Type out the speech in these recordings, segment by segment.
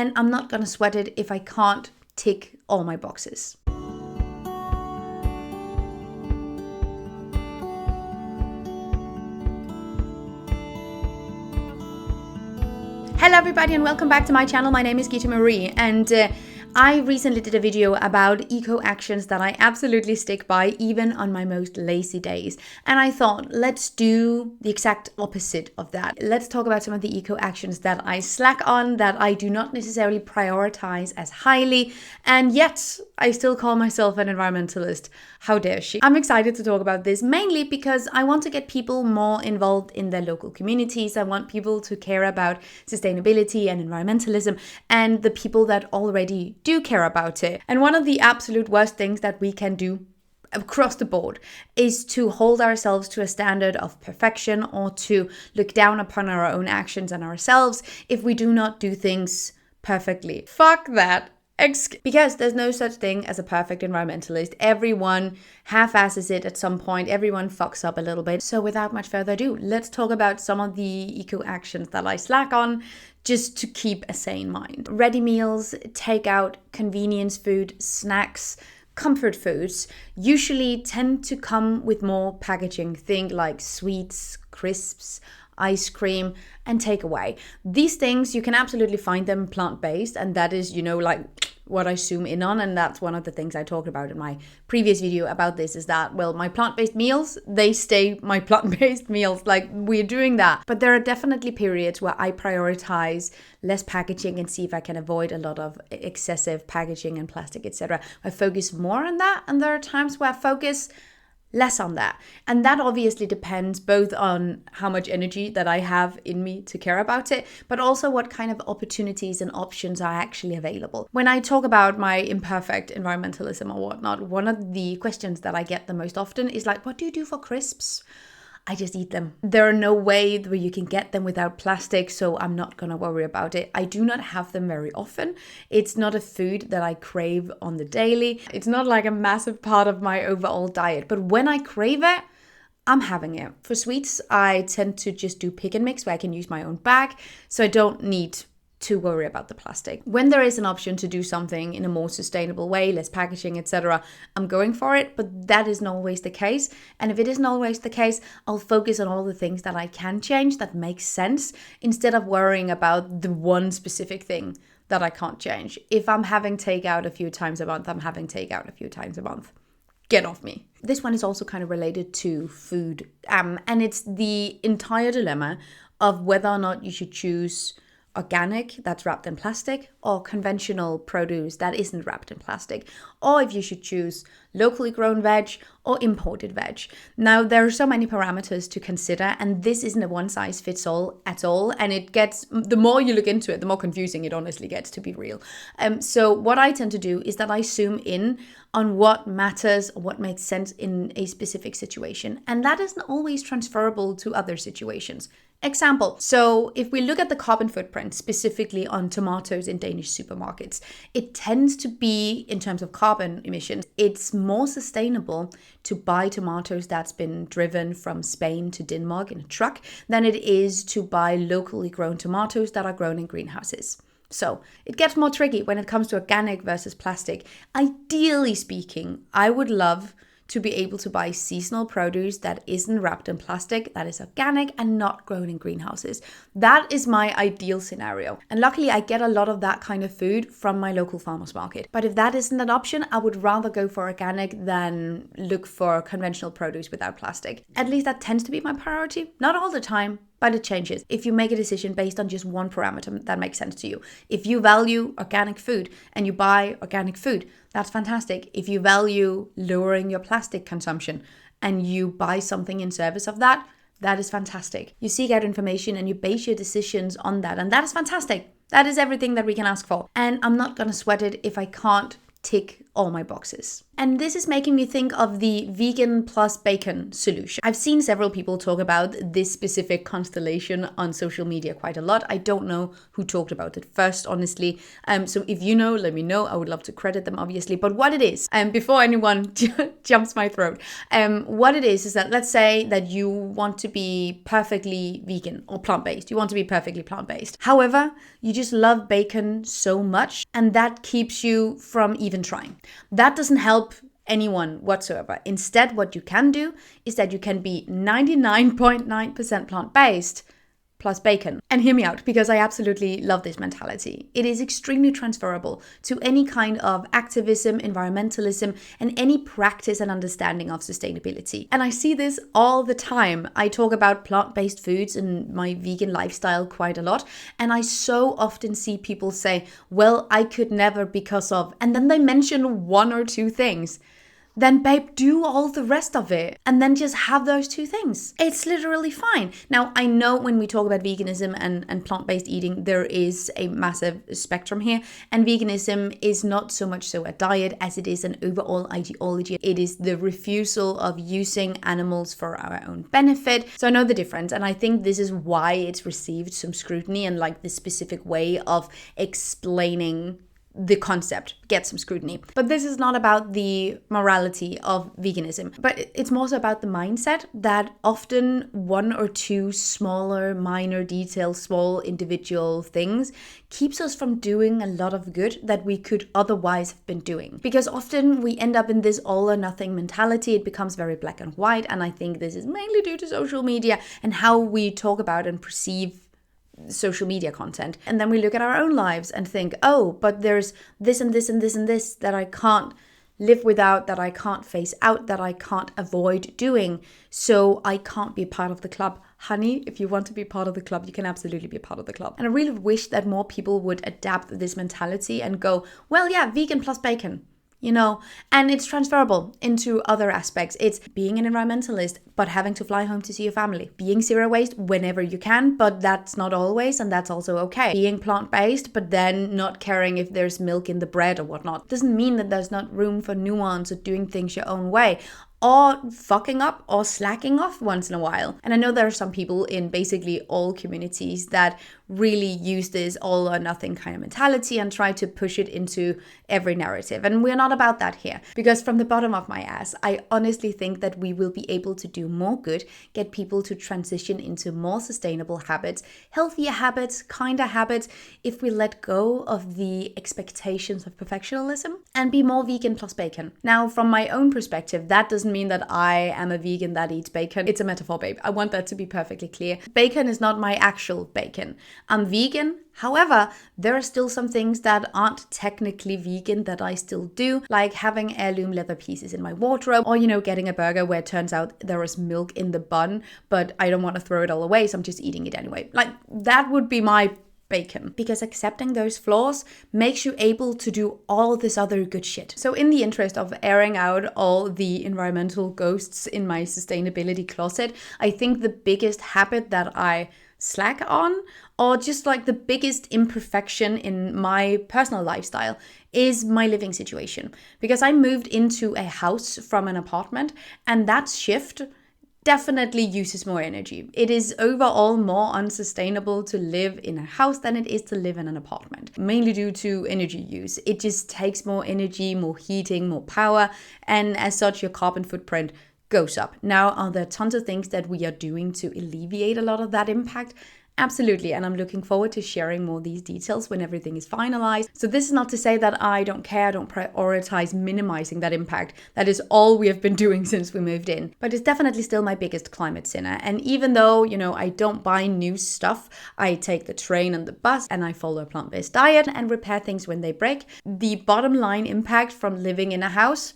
and I'm not gonna sweat it if I can't tick all my boxes. Hello everybody and welcome back to my channel. My name is Gita Marie and I recently did a video about eco actions that I absolutely stick by even on my most lazy days. And I thought, let's do the exact opposite of that. Let's talk about some of the eco actions that I slack on, that I do not necessarily prioritize as highly, and yet I still call myself an environmentalist. How dare she? I'm excited to talk about this mainly because I want to get people more involved in their local communities. I want people to care about sustainability and environmentalism and the people that already do care about it. And one of the absolute worst things that we can do across the board is to hold ourselves to a standard of perfection or to look down upon our own actions and ourselves if we do not do things perfectly. Fuck that. Because there's no such thing as a perfect environmentalist. Everyone half-asses it at some point. Everyone fucks up a little bit. So without much further ado, let's talk about some of the eco actions that I slack on just to keep a sane mind. Ready meals, takeout, convenience food, snacks, comfort foods usually tend to come with more packaging. Think like sweets, crisps, ice cream, and takeaway. These things, you can absolutely find them plant-based, and that is, like what I zoom in on, and that's one of the things I talked about in my previous video about this, is that, well, my plant-based meals, they stay my plant-based meals, like we're doing that. But there are definitely periods where I prioritize less packaging and see if I can avoid a lot of excessive packaging and plastic, etc. I focus more on that, and there are times where I focus less on that. And that obviously depends both on how much energy that I have in me to care about it, but also what kind of opportunities and options are actually available. When I talk about my imperfect environmentalism or whatnot, one of the questions that I get the most often is like, what do you do for crisps? I just eat them. There are no way where you can get them without plastic, so I'm not gonna worry about it. I do not have them very often. It's not a food that I crave on the daily. It's not like a massive part of my overall diet, but when I crave it, I'm having it. For sweets, I tend to just do pick and mix where I can use my own bag, so I don't need to worry about the plastic. When there is an option to do something in a more sustainable way, less packaging, etc., I'm going for it, but that isn't always the case. And if it isn't always the case, I'll focus on all the things that I can change that makes sense instead of worrying about the one specific thing that I can't change. If I'm having takeout a few times a month, I'm having takeout a few times a month. Get off me. This one is also kind of related to food, and it's the entire dilemma of whether or not you should choose organic that's wrapped in plastic or conventional produce that isn't wrapped in plastic, or if you should choose locally grown veg or imported veg. Now, there are so many parameters to consider, and this isn't a one size fits all at all, and it gets, the more you look into it, the more confusing it honestly gets, to be real. So what I tend to do is that I zoom in on what matters, what makes sense in a specific situation, and that isn't always transferable to other situations. Example, so if we look at the carbon footprint specifically on tomatoes in Danish supermarkets, it tends to be, in terms of carbon emissions, it's more sustainable to buy tomatoes that's been driven from Spain to Denmark in a truck than it is to buy locally grown tomatoes that are grown in greenhouses. So it gets more tricky when it comes to organic versus plastic. Ideally speaking, I would love to be able to buy seasonal produce that isn't wrapped in plastic, that is organic and not grown in greenhouses. That is my ideal scenario. And luckily I get a lot of that kind of food from my local farmers market. But if that isn't an option, I would rather go for organic than look for conventional produce without plastic. At least that tends to be my priority. Not all the time, but it changes. If you make a decision based on just one parameter that makes sense to you. If you value organic food and you buy organic food, that's fantastic. If you value lowering your plastic consumption and you buy something in service of that, that is fantastic. You seek out information and you base your decisions on that, and that is fantastic. That is everything that we can ask for. And I'm not gonna sweat it if I can't tick all my boxes. And this is making me think of the vegan plus bacon solution. I've seen several people talk about this specific constellation on social media quite a lot. I don't know who talked about it first, honestly. So if you know, let me know. I would love to credit them, obviously. But what it is, before anyone jumps my throat, what it is that let's say that you want to be perfectly vegan or plant-based. You want to be perfectly plant-based. However, you just love bacon so much, and that keeps you from even trying. That doesn't help anyone whatsoever. Instead, what you can do is that you can be 99.9% plant-based plus bacon. And hear me out, because I absolutely love this mentality. It is extremely transferable to any kind of activism, environmentalism, and any practice and understanding of sustainability. And I see this all the time. I talk about plant-based foods and my vegan lifestyle quite a lot. And I so often see people say, well, I could never because of, and then they mention one or two things. Then babe, do all the rest of it and then just have those two things. It's literally fine. Now, I know when we talk about veganism and plant-based eating, there is a massive spectrum here. And veganism is not so much so a diet as it is an overall ideology. It is the refusal of using animals for our own benefit. So I know the difference. And I think this is why it's received some scrutiny, and like the specific way of explaining the concept gets some scrutiny. But this is not about the morality of veganism, but it's more so about the mindset that often one or two smaller, minor details, small individual things keeps us from doing a lot of good that we could otherwise have been doing. Because often we end up in this all or nothing mentality. It becomes very black and white. And I think this is mainly due to social media and how we talk about and perceive social media content. And then we look at our own lives and think, oh, but there's this and this and this and this that I can't live without, that I can't phase out, that I can't avoid doing. So I can't be part of the club. Honey, if you want to be part of the club, you can absolutely be part of the club. And I really wish that more people would adapt this mentality and go, well, yeah, vegan plus bacon. And it's transferable into other aspects. It's being an environmentalist, but having to fly home to see your family. Being zero waste whenever you can, but that's not always, and that's also okay. Being plant-based, but then not caring if there's milk in the bread or whatnot. Doesn't mean that there's not room for nuance or doing things your own way, or fucking up or slacking off once in a while. And I know there are some people in basically all communities that really use this all or nothing kind of mentality and try to push it into every narrative. And we're not about that here, because from the bottom of my ass, I honestly think that we will be able to do more good, get people to transition into more sustainable habits, healthier habits, kinder habits, if we let go of the expectations of perfectionism and be more vegan plus bacon. Now, from my own perspective, that doesn't mean that I am a vegan that eats bacon. It's a metaphor, babe. I want that to be perfectly clear. Bacon is not my actual bacon. I'm vegan. However, there are still some things that aren't technically vegan that I still do, like having heirloom leather pieces in my wardrobe, or, getting a burger where it turns out there is milk in the bun, but I don't want to throw it all away, so I'm just eating it anyway. Like, that would be my bacon, because accepting those flaws makes you able to do all this other good shit. So in the interest of airing out all the environmental ghosts in my sustainability closet, I think the biggest habit that I slack on, or just like the biggest imperfection in my personal lifestyle, is my living situation. Because I moved into a house from an apartment, and that shift definitely uses more energy. It is overall more unsustainable to live in a house than it is to live in an apartment, mainly due to energy use. It just takes more energy, more heating, more power, and as such, your carbon footprint goes up. Now, are there tons of things that we are doing to alleviate a lot of that impact? Absolutely, and I'm looking forward to sharing more of these details when everything is finalized. So this is not to say that I don't care, I don't prioritize minimizing that impact. That is all we have been doing since we moved in. But it's definitely still my biggest climate sinner. And even though, I don't buy new stuff, I take the train and the bus, and I follow a plant-based diet and repair things when they break, the bottom line impact from living in a house,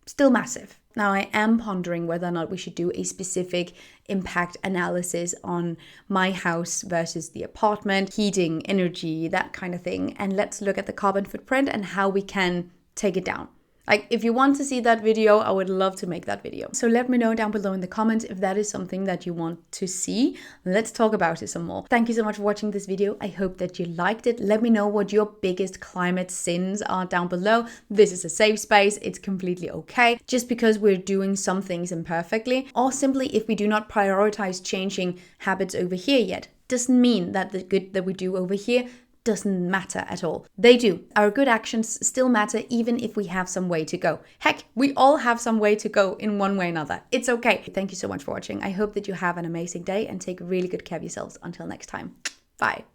still massive. Now, I am pondering whether or not we should do a specific impact analysis on my house versus the apartment, heating, energy, that kind of thing. And let's look at the carbon footprint and how we can take it down. Like, if you want to see that video, I would love to make that video. So let me know down below in the comments if that is something that you want to see. Let's talk about it some more. Thank you so much for watching this video. I hope that you liked it. Let me know what your biggest climate sins are down below. This is a safe space. It's completely okay. Just because we're doing some things imperfectly, or simply if we do not prioritize changing habits over here yet, doesn't mean that the good that we do over here doesn't matter at all. They do. Our good actions still matter even if we have some way to go. Heck, we all have some way to go in one way or another. It's okay. Thank you so much for watching. I hope that you have an amazing day and take really good care of yourselves. Until next time. Bye.